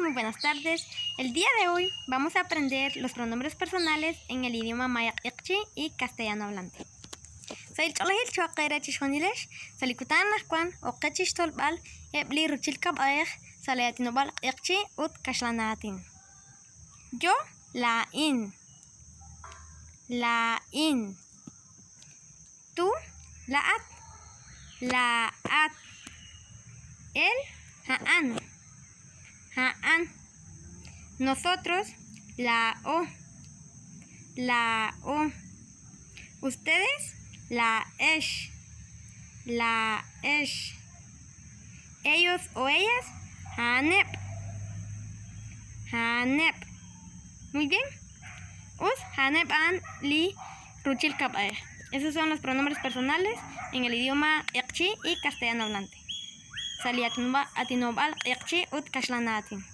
muy buenas tardes. El día de hoy vamos a aprender los pronombres personales en el idioma maya iqchi y castellano hablante. Soy el colegio Chuaquera Chishonilesh, Salikutan Nasquan, o Kechish Tolbal, Ebli Ruchil Kabaej, Saleatinobal iqchi ut Kashlanatin. Yo, la in. Tú, la at. Él, Haan. Nosotros, la o. Ustedes, la esh. Ellos o ellas, hanep. Muy bien. Us hanep an li ruchil kabae. Esos son los pronombres personales en el idioma iqchi y castellano hablante. Saliatinobal iqchi ut kashlanatin.